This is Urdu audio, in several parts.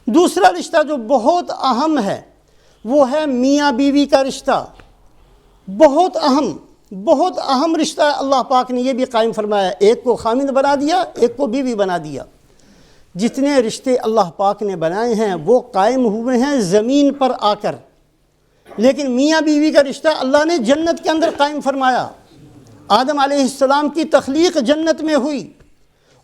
دوسرا رشتہ جو بہت اہم ہے وہ ہے میاں بیوی کا رشتہ، بہت اہم رشتہ اللہ پاک نے یہ بھی قائم فرمایا، ایک کو خامند بنا دیا، ایک کو بیوی بنا دیا۔ جتنے رشتے اللہ پاک نے بنائے ہیں وہ قائم ہوئے ہیں زمین پر آ کر، لیکن میاں بیوی کا رشتہ اللہ نے جنت کے اندر قائم فرمایا۔ آدم علیہ السلام کی تخلیق جنت میں ہوئی،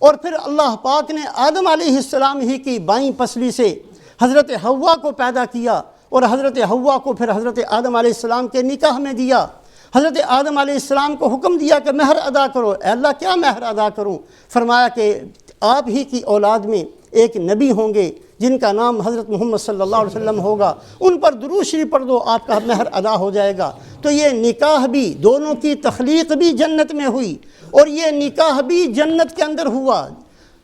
اور پھر اللہ پاک نے آدم علیہ السلام ہی کی بائیں پسلی سے حضرت حوا کو پیدا کیا، اور حضرت حوا کو پھر حضرت آدم علیہ السلام کے نکاح میں دیا۔ حضرت آدم علیہ السلام کو حکم دیا کہ مہر ادا کرو۔ اے اللہ کیا مہر ادا کروں؟ فرمایا کہ آپ ہی کی اولاد میں ایک نبی ہوں گے جن کا نام حضرت محمد صلی اللہ علیہ وسلم ہوگا، ان پر درود شریف پڑھ دو، آپ کا مہر ادا ہو جائے گا۔ تو یہ نکاح بھی، دونوں کی تخلیق بھی جنت میں ہوئی، اور یہ نکاح بھی جنت کے اندر ہوا۔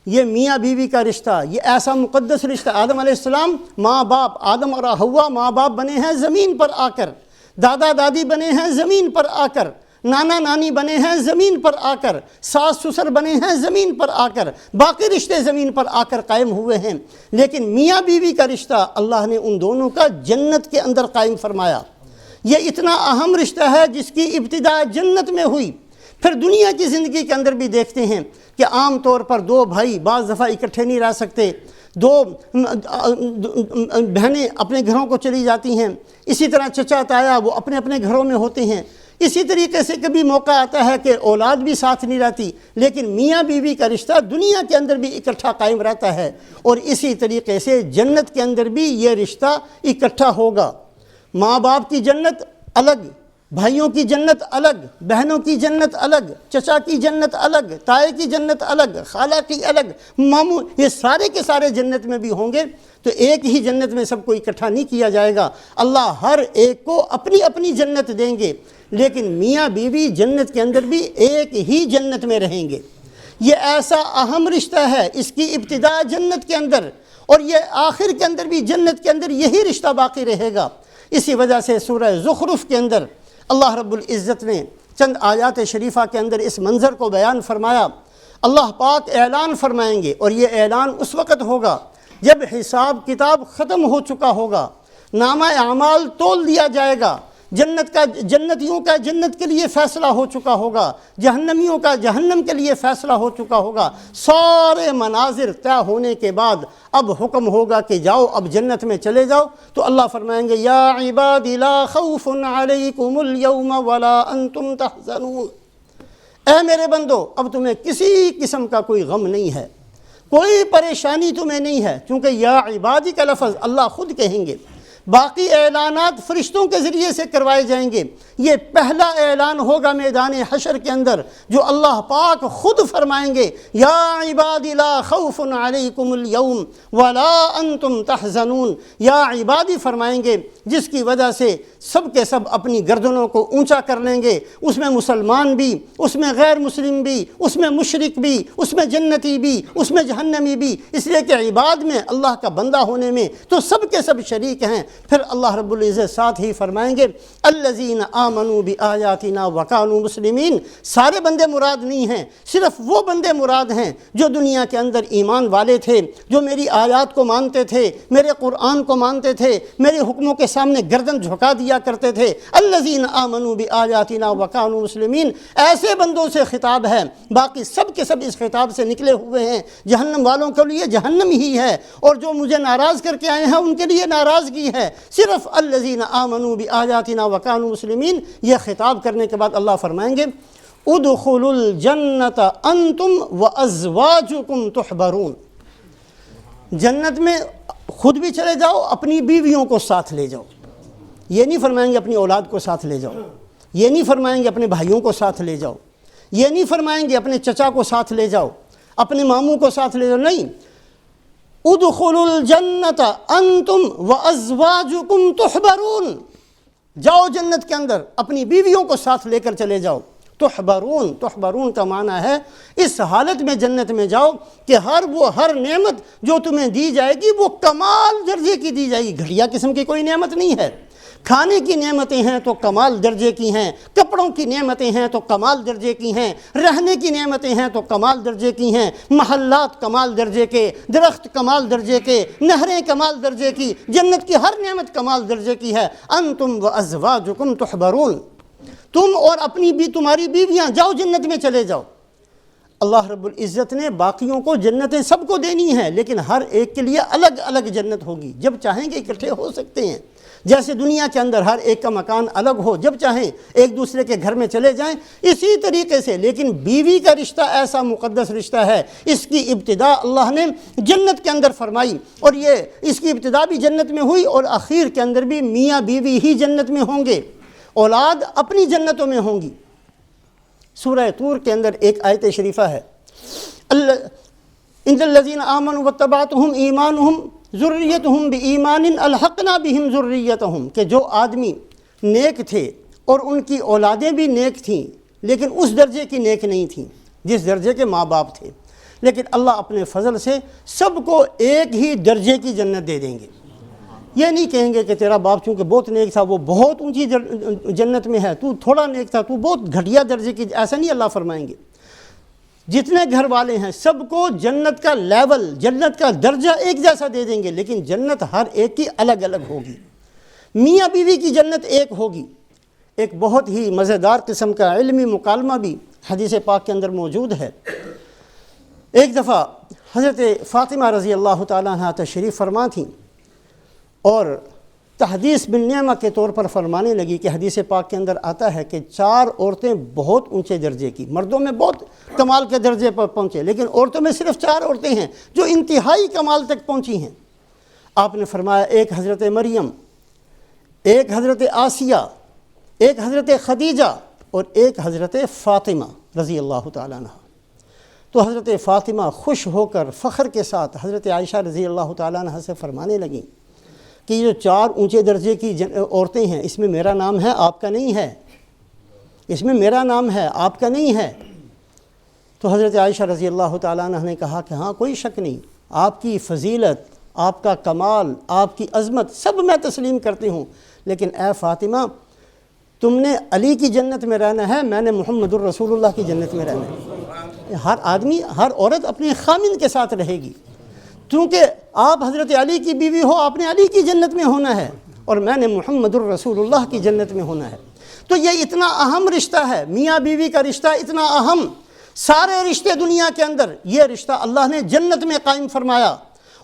یہ میاں بیوی کا رشتہ، یہ ایسا مقدس رشتہ، آدم علیہ السلام ماں باپ، آدم اور حوا ماں باپ بنے ہیں زمین پر آ کر، دادا دادی بنے ہیں زمین پر آ کر، نانا نانی بنے ہیں زمین پر آ کر، ساس سسر بنے ہیں زمین پر آ کر، باقی رشتے زمین پر آ کر قائم ہوئے ہیں، لیکن میاں بیوی کا رشتہ اللہ نے ان دونوں کا جنت کے اندر قائم فرمایا۔ یہ اتنا اہم رشتہ ہے جس کی ابتدا جنت میں ہوئی۔ پھر دنیا کی زندگی کے اندر بھی دیکھتے ہیں کہ عام طور پر دو بھائی بعض دفعہ اکٹھے نہیں رہ سکتے، دو بہنیں اپنے گھروں کو چلی جاتی ہیں، اسی طرح چچا تایا وہ اپنے اپنے گھروں میں ہوتے ہیں۔ اسی طریقے سے کبھی موقع آتا ہے کہ اولاد بھی ساتھ نہیں رہتی، لیکن میاں بیوی کا رشتہ دنیا کے اندر بھی اکٹھا قائم رہتا ہے، اور اسی طریقے سے جنت کے اندر بھی یہ رشتہ اکٹھا ہوگا۔ ماں باپ کی جنت الگ، بھائیوں کی جنت الگ، بہنوں کی جنت الگ، چچا کی جنت الگ، تائے کی جنت الگ، خالہ کی الگ، ماموں، یہ سارے کے سارے جنت میں بھی ہوں گے۔ تو ایک ہی جنت میں سب کو اکٹھا نہیں کیا جائے گا، اللہ ہر ایک کو اپنی اپنی جنت دیں گے، لیکن میاں بیوی جنت کے اندر بھی ایک ہی جنت میں رہیں گے۔ یہ ایسا اہم رشتہ ہے، اس کی ابتدا جنت کے اندر، اور یہ آخر کے اندر بھی جنت کے اندر یہی رشتہ باقی رہے گا۔ اسی وجہ سے سورہ زخرف کے اندر اللہ رب العزت نے چند آیات شریفہ کے اندر اس منظر کو بیان فرمایا۔ اللہ پاک اعلان فرمائیں گے، اور یہ اعلان اس وقت ہوگا جب حساب کتاب ختم ہو چکا ہوگا، نامہ اعمال تول دیا جائے گا، جنتیوں کا جنت کے لیے فیصلہ ہو چکا ہوگا، جہنمیوں کا جہنم کے لیے فیصلہ ہو چکا ہوگا۔ سارے مناظر طے ہونے کے بعد اب حکم ہوگا کہ جاؤ، اب جنت میں چلے جاؤ۔ تو اللہ فرمائیں گے یا عباد لا خوف علیکم اليوم ولا انتم تحزنون، اے میرے بندو اب تمہیں کسی قسم کا کوئی غم نہیں ہے، کوئی پریشانی تمہیں نہیں ہے، کیونکہ یا عبادی کا لفظ اللہ خود کہیں گے۔ باقی اعلانات فرشتوں کے ذریعے سے کروائے جائیں گے۔ یہ پہلا اعلان ہوگا میدان حشر کے اندر، جو اللہ پاک خود فرمائیں گے یا عبادی لا خوف علیکم اليوم ولا انتم تحزنون۔ یا عبادی فرمائیں گے جس کی وجہ سے سب کے سب اپنی گردنوں کو اونچا کر لیں گے، اس میں مسلمان بھی، اس میں غیر مسلم بھی، اس میں مشرک بھی، اس میں جنتی بھی، اس میں جہنمی بھی، اس لیے کہ عباد میں اللہ کا بندہ ہونے میں تو سب کے سب شریک ہیں۔ پھر اللہ رب العزت ساتھ ہی فرمائیں گے الذین آمنوا بآیاتنا وکانوا مسلمین۔ سارے بندے مراد نہیں ہیں، صرف وہ بندے مراد ہیں جو دنیا کے اندر ایمان والے تھے، جو میری آیات کو مانتے تھے، میرے قرآن کو مانتے تھے، میرے حکموں کے سامنے گردن جھکا دیا کرتے تھے۔ الذین آمنوا بآیاتنا وکانوا مسلمین، ایسے بندوں سے خطاب ہے، باقی سب کے سب اس خطاب سے نکلے ہوئے ہیں۔ جہنم والوں کے لیے جہنم ہی ہے، اور جو مجھے ناراض کر کے آئے ہیں ان کے لیے ناراضگی ہے۔ صرف الذین آمنوا بآیاتنا وکانوا مسلمین، یہ خطاب کرنے کے بعد اللہ فرمائیں گے ادخلوا الجنۃ انتم وازواجکم تحبرون، جنت میں خود بھی چلے جاؤ، اپنی بیویوں کو ساتھ لے جاؤ۔ یہ نہیں فرمائیں گے اپنی اولاد کو ساتھ لے جاؤ، یہ نہیں فرمائیں گے اپنے بھائیوں کو ساتھ لے جاؤ، یہ نہیں فرمائیں گے اپنے چچا کو ساتھ لے جاؤ، اپنے ماموں کو ساتھ لے جاؤ، نہیں، ادخلوا الجنۃ انتم وازواجکم تحبرون، جاؤ جنت کے اندر اپنی بیویوں کو ساتھ لے کر چلے جاؤ۔ تحبرون، تحبرون کا معنی ہے اس حالت میں جنت میں جاؤ کہ ہر نعمت جو تمہیں دی جائے گی وہ کمال درجے کی دی جائے گی، گھٹیا قسم کی کوئی نعمت نہیں ہے، کھانے کی نعمتیں ہیں تو کمال درجے کی ہیں، کپڑوں کی نعمتیں ہیں تو کمال درجے کی ہیں، رہنے کی نعمتیں ہیں تو کمال درجے کی ہیں، محلات کمال درجے کے، درخت کمال درجے کے، نہریں کمال درجے کی، جنت کی ہر نعمت کمال درجے کی ہے۔ انتم وازواجکم تحبرون، تم اور تمہاری بیویاں جاؤ جنت میں چلے جاؤ۔ اللہ رب العزت نے باقیوں کو جنتیں سب کو دینی ہیں، لیکن ہر ایک کے لیے الگ الگ جنت ہوگی۔ جب چاہیں گے اکٹھے ہو سکتے ہیں، جیسے دنیا کے اندر ہر ایک کا مکان الگ ہو، جب چاہیں ایک دوسرے کے گھر میں چلے جائیں، اسی طریقے سے لیکن بیوی کا رشتہ ایسا مقدس رشتہ ہے، اس کی ابتدا اللہ نے جنت کے اندر فرمائی، اور اس کی ابتدا بھی جنت میں ہوئی اور اخیر کے اندر بھی میاں بیوی ہی جنت میں ہوں گے، اولاد اپنی جنتوں میں ہوں گی۔ سورہ طور کے اندر ایک آیت شریفہ ہے، ان الذین آمنوا واتبعتهم ایمانہم ذریتہم بایمان الحقنا بہم ذریتہم، کہ جو آدمی نیک تھے اور ان کی اولادیں بھی نیک تھیں لیکن اس درجے کی نیک نہیں تھیں جس درجے کے ماں باپ تھے، لیکن اللہ اپنے فضل سے سب کو ایک ہی درجے کی جنت دے دیں گے۔ یہ نہیں کہیں گے کہ تیرا باپ چونکہ بہت نیک تھا وہ بہت اونچی جنت میں ہے، تو تھوڑا نیک تھا تو بہت گھٹیا درجے کی، ایسا نہیں اللہ فرمائیں گے۔ جتنے گھر والے ہیں سب کو جنت کا لیول، جنت کا درجہ ایک جیسا دے دیں گے، لیکن جنت ہر ایک کی الگ الگ ہوگی۔ میاں بیوی کی جنت ایک ہوگی۔ ایک بہت ہی مزیدار قسم کا علمی مکالمہ بھی حدیث پاک کے اندر موجود ہے۔ ایک دفعہ حضرت فاطمہ رضی اللہ تعالیٰ عنہ تشریف فرما تھیں اور تحدیث بالنعمہ کے طور پر فرمانے لگی کہ حدیث پاک کے اندر آتا ہے کہ 4 عورتیں بہت اونچے درجے کی، مردوں میں بہت کمال کے درجے پر پہنچے، لیکن عورتوں میں صرف 4 عورتیں ہیں جو انتہائی کمال تک پہنچی ہیں۔ آپ نے فرمایا ایک حضرت مریم، ایک حضرت آسیہ، ایک حضرت خدیجہ اور ایک حضرت فاطمہ رضی اللہ تعالیٰ عنہ۔ تو حضرت فاطمہ خوش ہو کر فخر کے ساتھ حضرت عائشہ رضی اللہ تعالیٰ عنہ سے فرمانے لگیں کہ یہ جو 4 اونچے درجے کی عورتیں ہیں اس میں میرا نام ہے، آپ کا نہیں ہے، اس میں میرا نام ہے، آپ کا نہیں ہے۔ تو حضرت عائشہ رضی اللہ تعالیٰ عنہ نے کہا کہ ہاں کوئی شک نہیں، آپ کی فضیلت، آپ کا کمال، آپ کی عظمت سب میں تسلیم کرتی ہوں، لیکن اے فاطمہ تم نے علی کی جنت میں رہنا ہے، میں نے محمد الرسول اللہ کی جنت میں رہنا ہے۔ ہر آدمی، ہر عورت اپنے خامن کے ساتھ رہے گی، چونکہ آپ حضرت علی کی بیوی ہو، آپ نے علی کی جنت میں ہونا ہے، اور میں نے محمد الرسول اللہ کی جنت میں ہونا ہے۔ تو یہ اتنا اہم رشتہ ہے، میاں بیوی کا رشتہ اتنا اہم، سارے رشتے دنیا کے اندر یہ رشتہ اللہ نے جنت میں قائم فرمایا،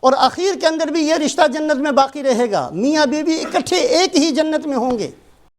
اور آخر کے اندر بھی یہ رشتہ جنت میں باقی رہے گا۔ میاں بیوی اکٹھے ایک ہی جنت میں ہوں گے۔